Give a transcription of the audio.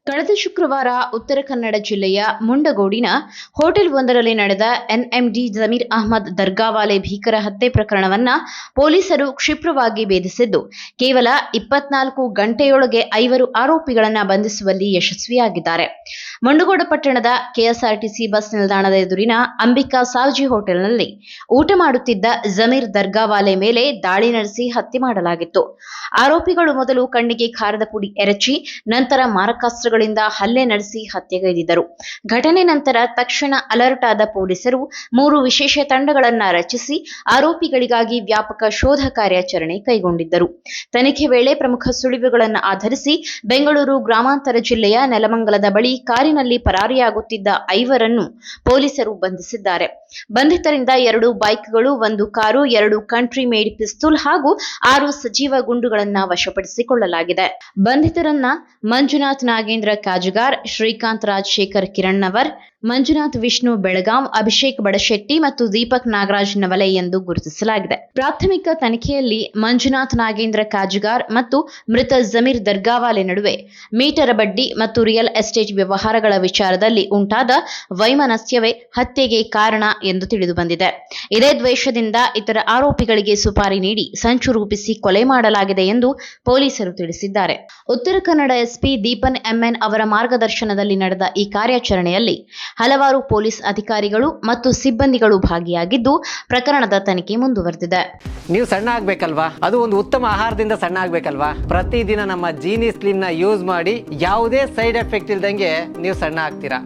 ಕಳೆದ ಶುಕ್ರವಾರ ಉತ್ತರ ಕನ್ನಡ ಜಿಲ್ಲೆಯ ಮುಂಡಗೋಡಿನ ಹೋಟೆಲ್ ಒಂದರಲ್ಲಿ ನಡೆದ ಎನ್ಎಂಡಿ ಜಮೀರ್ ಅಹ್ಮದ್ ದರ್ಗಾವಾಲೆ ಭೀಕರ ಹತ್ಯೆ ಪ್ರಕರಣವನ್ನ ಪೊಲೀಸರು ಕ್ಷಿಪ್ರವಾಗಿ ಭೇದಿಸಿದ್ದು ಕೇವಲ 24 ಗಂಟೆಯೊಳಗೆ 5 ಆರೋಪಿಗಳನ್ನು ಬಂಧಿಸುವಲ್ಲಿ ಯಶಸ್ವಿಯಾಗಿದ್ದಾರೆ. ಮುಂಡಗೋಡ ಪಟ್ಟಣದ ಕೆಎಸ್ಆರ್ಟಿಸಿ ಬಸ್ ನಿಲ್ದಾಣದ ಎದುರಿನ ಅಂಬಿಕಾ ಸಾವ್ಜಿ ಹೋಟೆಲ್ನಲ್ಲಿ ಊಟ ಮಾಡುತ್ತಿದ್ದ ಜಮೀರ್ ದರ್ಗಾವಾಲೆ ಮೇಲೆ ದಾಳಿ ನಡೆಸಿ ಹತ್ಯೆ ಮಾಡಲಾಗಿತ್ತು. ಆರೋಪಿಗಳು ಮೊದಲು ಕಣ್ಣಿಗೆ ಖಾರದ ಪುಡಿ ಎರಚಿ ನಂತರ ಮಾರಕಾಸ್ತ್ರಗಳಿಂದ ಹಲ್ಲೆ ನಡೆಸಿ ಹತ್ಯೆಗೈದಿದ್ದರು. ಘಟನೆ ನಂತರ ತಕ್ಷಣ ಅಲರ್ಟ್ ಆದ ಪೊಲೀಸರು 3 ವಿಶೇಷ ತಂಡಗಳನ್ನ ರಚಿಸಿ ಆರೋಪಿಗಳಿಗಾಗಿ ವ್ಯಾಪಕ ಶೋಧ ಕಾರ್ಯಾಚರಣೆ ಕೈಗೊಂಡಿದ್ದರು. ತನಿಖೆ ವೇಳೆ ಪ್ರಮುಖ ಸುಳಿವುಗಳನ್ನು ಆಧರಿಸಿ ಬೆಂಗಳೂರು ಗ್ರಾಮಾಂತರ ಜಿಲ್ಲೆಯ ನೆಲಮಂಗಲದ ಬಳಿ ಕಾರಿನಲ್ಲಿ ಪರಾರಿಯಾಗುತ್ತಿದ್ದ 5ರನ್ನು ಪೊಲೀಸರು ಬಂಧಿಸಿದ್ದಾರೆ. ಬಂಧಿತರಿಂದ 2 ಬೈಕ್ಗಳು, 1 ಕಾರು, 2 ಕಂಟ್ರಿ ಮೇಡ್ ಪಿಸ್ತೂಲ್ ಹಾಗೂ 6 ಸಜೀವ ಗುಂಡುಗಳನ್ನು ವಶಪಡಿಸಿಕೊಳ್ಳಲಾಗಿದೆ. ಬಂಧಿತರನ್ನ ಮಂಜುನಾಥ್ ನಾಗೇಂದ್ರ ಕಾಜಗಾರ್, ಶ್ರೀಕಾಂತ್ ರಾಜಶೇಖರ್ ಕಿರಣ್ಣವರ್, ಮಂಜುನಾಥ್ ವಿಷ್ಣು ಬೆಳಗಾಂ, ಅಭಿಷೇಕ್ ಬಡಶೆಟ್ಟಿ ಮತ್ತು ದೀಪಕ್ ನಾಗರಾಜ್ ನವಲೆ ಎಂದು ಗುರುತಿಸಲಾಗಿದೆ. ಪ್ರಾಥಮಿಕ ತನಿಖೆಯಲ್ಲಿ ಮಂಜುನಾಥ್ ನಾಗೇಂದ್ರ ಕಾಜಗಾರ್ ಮತ್ತು ಮೃತ ಜಮೀರ್ ದರ್ಗಾವಾಲೆ ನಡುವೆ ಮೀಟರ ಬಡ್ಡಿ ಮತ್ತು ರಿಯಲ್ ಎಸ್ಟೇಟ್ ವ್ಯವಹಾರಗಳ ವಿಚಾರದಲ್ಲಿ ಉಂಟಾದ ವೈಮನಸ್ಯವೇ ಹತ್ಯೆಗೆ ಕಾರಣ ಎಂದು ತಿಳಿದುಬಂದಿದೆ. ಇದೇ ದ್ವೇಷದಿಂದ ಇತರ ಆರೋಪಿಗಳಿಗೆ ಸುಪಾರಿ ನೀಡಿ ಸಂಚು ರೂಪಿಸಿ ಕೊಲೆ ಮಾಡಲಾಗಿದೆ ಎಂದು ಪೊಲೀಸರು ತಿಳಿಸಿದ್ದಾರೆ. ಉತ್ತರ ಕನ್ನಡ ಎಸ್ಪಿ ದೀಪನ್ ಎಂಎನ್ ಅವರ ಮಾರ್ಗದರ್ಶನದಲ್ಲಿ ನಡೆದ ಈ ಕಾರ್ಯಾಚರಣೆಯಲ್ಲಿ ಹಲವಾರು ಪೊಲೀಸ್ ಅಧಿಕಾರಿಗಳು ಮತ್ತು ಸಿಬ್ಬಂದಿಗಳು ಭಾಗಿಯಾಗಿದ್ದು ಪ್ರಕರಣದ ತನಿಖೆ ಮುಂದುವರೆದಿದೆ. ನೀವು ಸಣ್ಣ ಆಗ್ಬೇಕಲ್ವಾ? ಅದು ಒಂದು ಉತ್ತಮ ಆಹಾರದಿಂದ ಸಣ್ಣ ಆಗ್ಬೇಕಲ್ವಾ? ಪ್ರತಿದಿನ ನಮ್ಮ ಜೀನಿ ಸ್ಲಿಮ್ ನ ಯೂಸ್ ಮಾಡಿ ಯಾವುದೇ ಸೈಡ್ ಎಫೆಕ್ಟ್ ಇಲ್ದಂಗೆ ನೀವು ಸಣ್ಣ ಆಗ್ತೀರಾ.